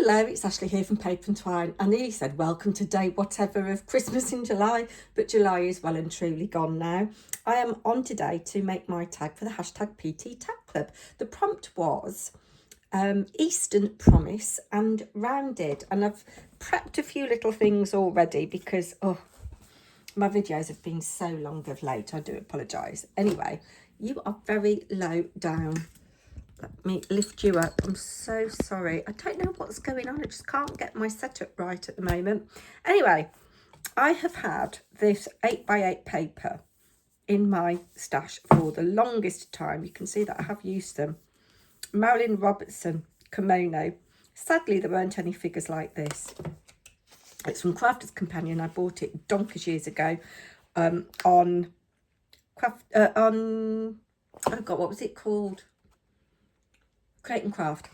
Hello, it's Ashley here from Paper&Twine. I nearly said welcome to day whatever of Christmas in July, but July is well and truly gone now. I am on today to make my tag for the hashtag PT Tag Club. The prompt was Eastern Promise and Rounded, and I've prepped a few little things already because my videos have been so long of late. I do apologise. Anyway, you are very low down. Let me lift you up. I'm so sorry. I don't know what's going on. I just can't get my setup right at the moment. Anyway, I have had this 8x8 paper in my stash for the longest time. You can see that I have used them. Marilyn Robertson kimono. Sadly, there weren't any figures like this. It's from Crafter's Companion. I bought it donkers years ago on oh God, what was it called? Crate and Craft.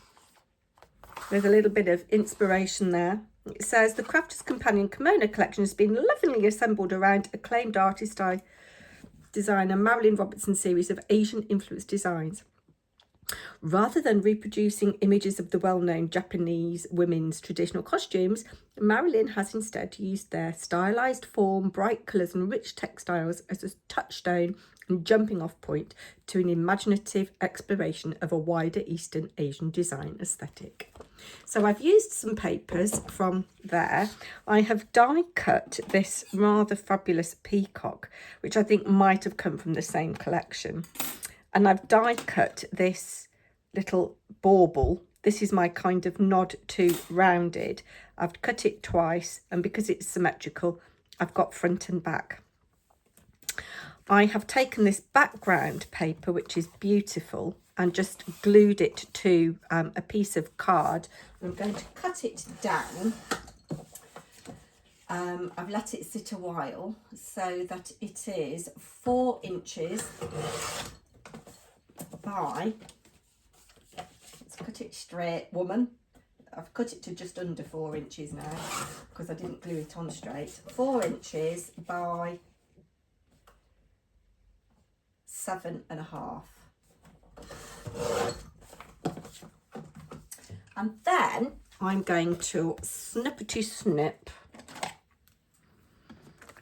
There's a little bit of inspiration there. It says the Crafter's Companion kimono collection has been lovingly assembled around acclaimed artist designer Marilyn Robertson series of Asian influenced designs. Rather than reproducing images of the well-known Japanese women's traditional costumes, Marilyn has instead used their stylized form, bright colours and rich textiles as a touchstone and jumping off point to an imaginative exploration of a wider Eastern Asian design aesthetic. So I've used some papers from there. I have die cut this rather fabulous peacock, which I think might have come from the same collection. And I've die cut this little bauble. This is my kind of nod to rounded. I've cut it twice, and because it's symmetrical, I've got front and back. I have taken this background paper, which is beautiful, and just glued it to a piece of card. I'm going to cut it down. I've let it sit a while so that it is 4 inches by, let's cut it straight, woman. I've cut it to just under 4 inches now because I didn't glue it on straight. 4 inches by 7.5. And then I'm going to snippety snip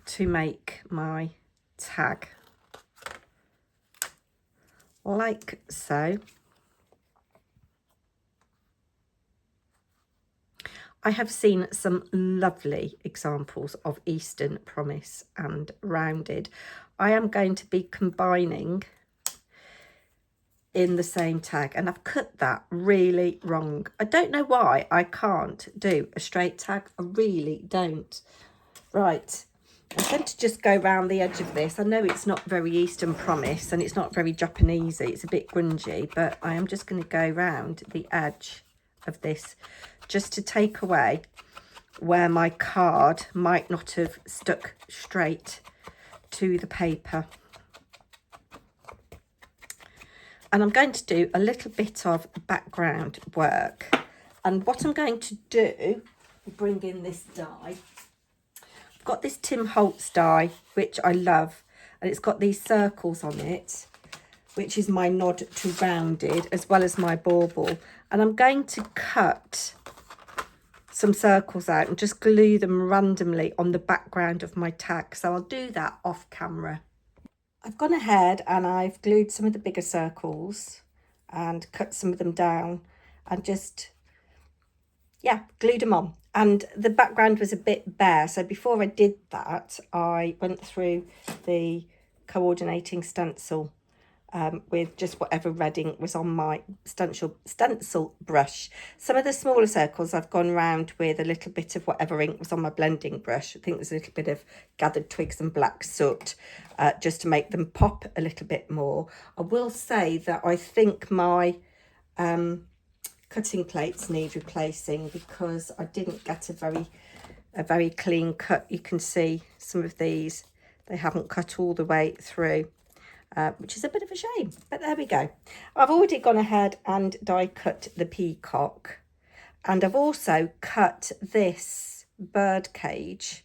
to make my tag, like so. I have seen some lovely examples of Eastern Promise and Rounded. I am going to be combining in the same tag, and I've cut that really wrong. I don't know why I can't do a straight tag. I really don't. Right, I'm going to just go around the edge of this. I know it's not very Eastern Promise and it's not very Japanesey. It's a bit grungy, but I am just going to go round the edge of this just to take away where my card might not have stuck straight to the paper. And I'm going to do a little bit of background work. And what I'm going to do, bring in this die. I've got this Tim Holtz die, which I love, and it's got these circles on it, which is my nod to rounded, as well as my bauble. And I'm going to cut some circles out and just glue them randomly on the background of my tag. So I'll do that off camera. I've gone ahead and I've glued some of the bigger circles and cut some of them down and just, yeah, glued them on. And the background was a bit bare. So before I did that, I went through the coordinating stencil with just whatever red ink was on my stencil brush. Some of the smaller circles I've gone round with a little bit of whatever ink was on my blending brush. I think there's a little bit of gathered twigs and black soot just to make them pop a little bit more. I will say that I think my cutting plates need replacing because I didn't get a very clean cut. You can see some of these, they haven't cut all the way through. Which is a bit of a shame, but there we go. I've already gone ahead and die cut the peacock, and I've also cut this bird cage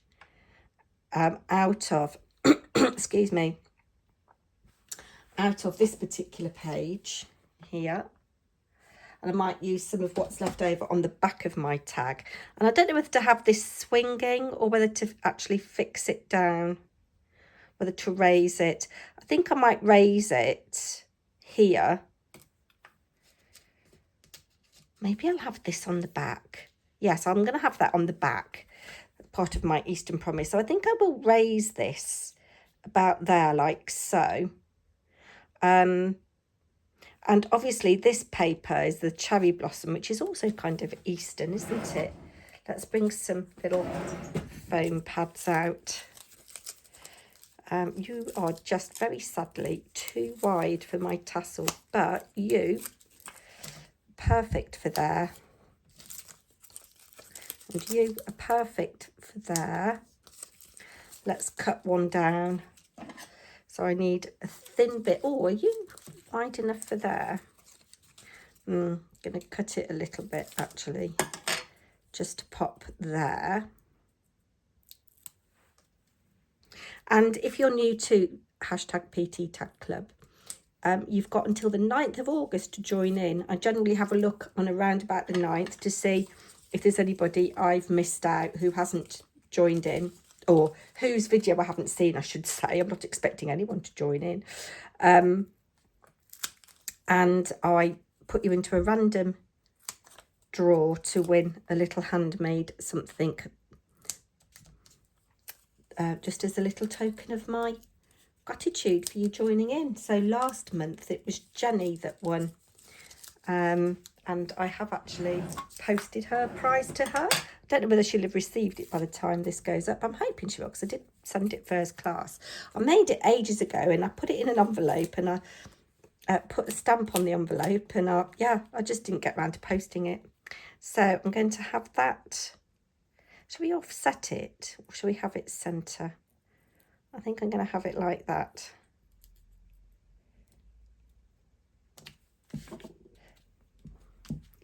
out of excuse me, out of this particular page here. and I might use some of what's left over on the back of my tag. And I don't know whether to have this swinging or whether to actually fix it down, whether to raise it. I think I might raise it here. Maybe I'll have this on the back. Yes, I'm going to have that on the back, part of my Eastern Promise. So I think I will raise this about there, like so. And obviously this paper is the Cherry Blossom, which is also kind of Eastern, isn't it? Let's bring some little foam pads out. You are just very sadly too wide for my tassel, but you perfect for there. And you are perfect for there. Let's cut one down. So I need a thin bit. Oh, are you wide enough for there? I'm going to cut it a little bit, actually, just to pop there. And if you're new to #PT Tag Club, you've got until the 9th of August to join in. I generally have a look on around about the 9th to see if there's anybody I've missed out who hasn't joined in, or whose video I haven't seen, I should say. I'm not expecting anyone to join in. And I put you into a random draw to win a little handmade something, just as a little token of my gratitude for you joining in. So last month it was Jenny that won, and I have actually posted her prize to her. I don't know whether she'll have received it by the time this goes up. I'm hoping she will, because I did send it first class. I made it ages ago, and I put it in an envelope, and I put a stamp on the envelope, and I just didn't get around to posting it. So I'm going to have that. Shall we offset it, or shall we have it centre? I think I'm going to have it like that.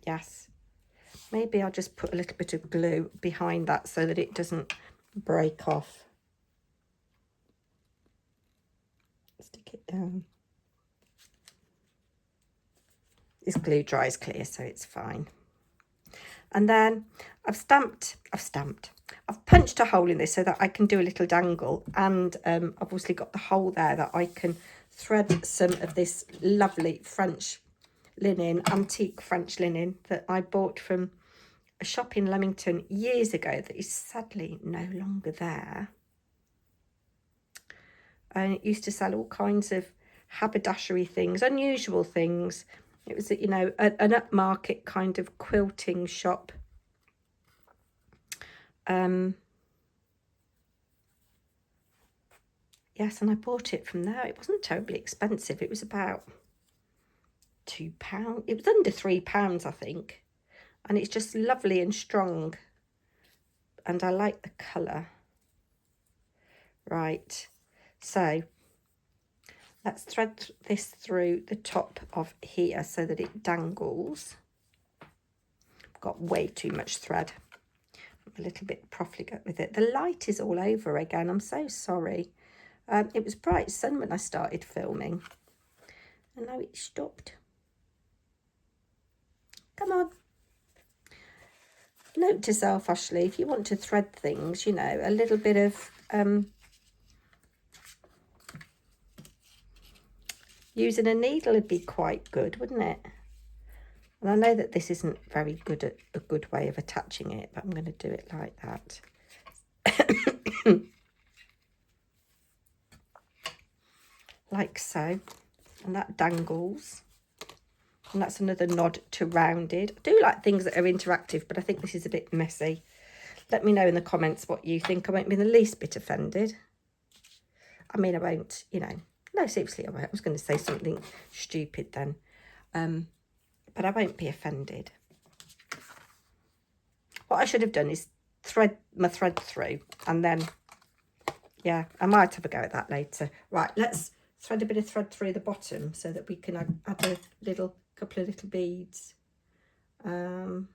Yes. Maybe I'll just put a little bit of glue behind that so that it doesn't break off. Stick it down. This glue dries clear, so it's fine. And then I've punched a hole in this so that I can do a little dangle, and I've obviously got the hole there that I can thread some of this lovely French linen, antique French linen that I bought from a shop in Leamington years ago that is sadly no longer there. And it used to sell all kinds of haberdashery things, unusual things. It was, you know, an upmarket kind of quilting shop. Yes, and I bought it from there. It wasn't terribly expensive. It was about £2. It was under £3, I think. And it's just lovely and strong. And I like the colour. Right. So let's thread this through the top of here so that it dangles. I've got way too much thread. I'm a little bit profligate with it. The light is all over again. I'm so sorry. It was bright sun when I started filming. And now it's stopped. Come on. Note to self, Ashley, if you want to thread things, you know, a little bit of using a needle would be quite good, wouldn't it? And I know that this isn't very good at a good way of attaching it, but I'm going to do it like that. Like so. And that dangles. And that's another nod to rounded. I do like things that are interactive, but I think this is a bit messy. Let me know in the comments what you think. I won't be the least bit offended. I mean, I won't, you know. No, seriously, I won't. I was going to say something stupid then. But I won't be offended. What I should have done is thread my thread through. And then, yeah, I might have a go at that later. Right, let's thread a bit of thread through the bottom so that we can add a couple of little beads. I'm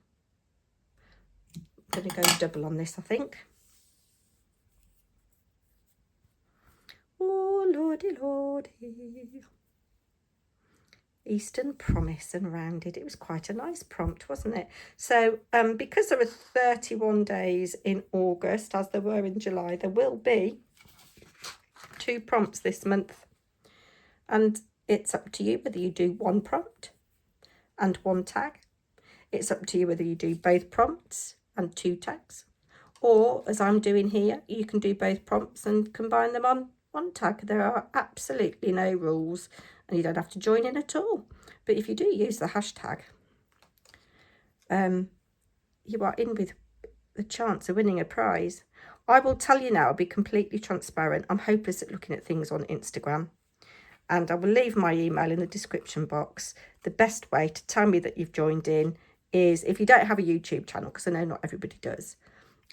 going to go double on this, I think. Oh, lordy, lordy. Eastern Promise and Rounded. It was quite a nice prompt, wasn't it? So because there are 31 days in August, as there were in July, there will be 2 prompts this month. And it's up to you whether you do 1 prompt and 1 tag. It's up to you whether you do both prompts and 2 tags. Or, as I'm doing here, you can do both prompts and combine them on 1 tag. There are absolutely no rules and you don't have to join in at all. But if you do use the hashtag, you are in with the chance of winning a prize. I will tell you now, I'll be completely transparent. I'm hopeless at looking at things on Instagram. And I will leave my email in the description box. The best way to tell me that you've joined in is, if you don't have a YouTube channel, because I know not everybody does,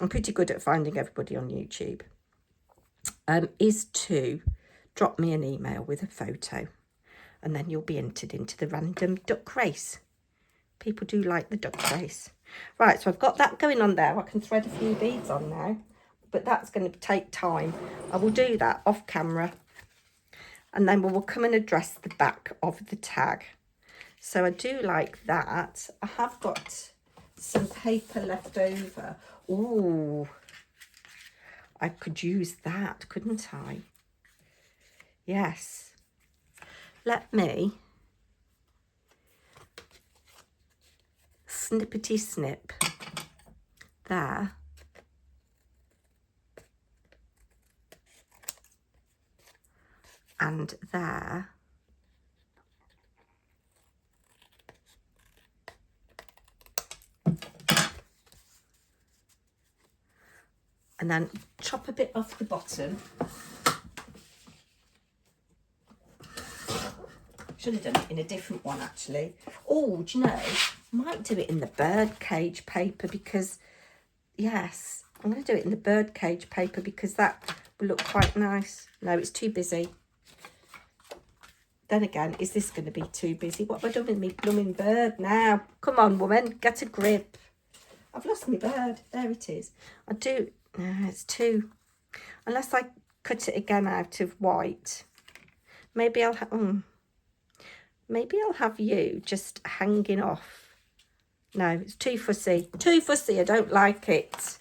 I'm pretty good at finding everybody on YouTube, is to drop me an email with a photo, and then you'll be entered into the random duck race. People do like the duck race. Right, so I've got that going on there. I can thread a few beads on now, but that's going to take time. I will do that off camera, and then we will come and address the back of the tag. So I do like that. I have got some paper left over. Ooh, I could use that, couldn't I? Yes. Let me snippety snip there. And there. And then chop a bit off the bottom. Should have done it in a different one, actually. Oh, do you know, I might do it in the birdcage paper because, yes, I'm going to do it in the birdcage paper because that will look quite nice. No, it's too busy. Then again, is this going to be too busy? What have I done with me blooming bird now? Come on, woman, get a grip. I've lost my bird. There it is. I do. No, it's too. Unless I cut it again out of white. Maybe I'll have. Maybe I'll have you just hanging off. No, it's too fussy. Too fussy. I don't like it.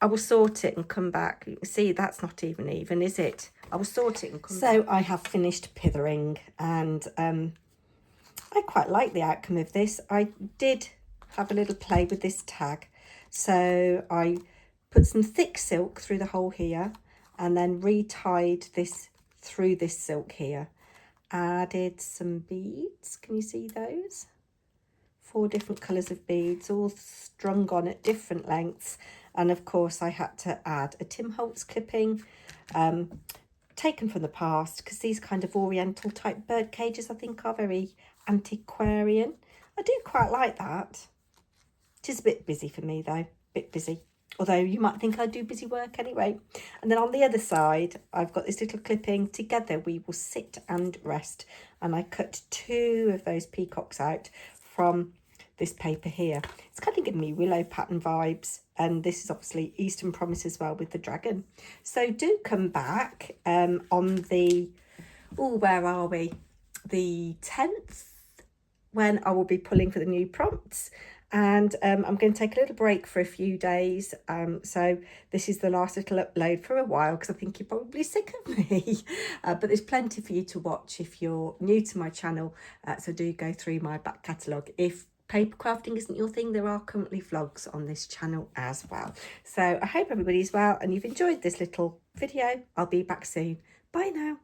I will sort it and come back. You can see that's not even, is it? I will sort it and come back. So I have finished pithering, and I quite like the outcome of this. I did have a little play with this tag. So I put some thick silk through the hole here and then retied this through this silk here. Added some beads. Can you see those? 4 different colours of beads, all strung on at different lengths. And of course I had to add a Tim Holtz clipping, taken from the past, because these kind of oriental type bird cages I think are very antiquarian. I do quite like that. It is a bit busy for me though, a bit busy. Although you might think I do busy work anyway. And then on the other side, I've got this little clipping. Together we will sit and rest. And I cut 2 of those peacocks out from this paper here. It's kind of giving me willow pattern vibes. And this is obviously Eastern Promise as well with the dragon. So do come back on the, where are we? The 10th, when I will be pulling for the new prompts. And I'm going to take a little break for a few days. So this is the last little upload for a while because I think you're probably sick of me. But there's plenty for you to watch if you're new to my channel. So do go through my back catalogue. If paper crafting isn't your thing, there are currently vlogs on this channel as well. So I hope everybody's well and you've enjoyed this little video. I'll be back soon. Bye now.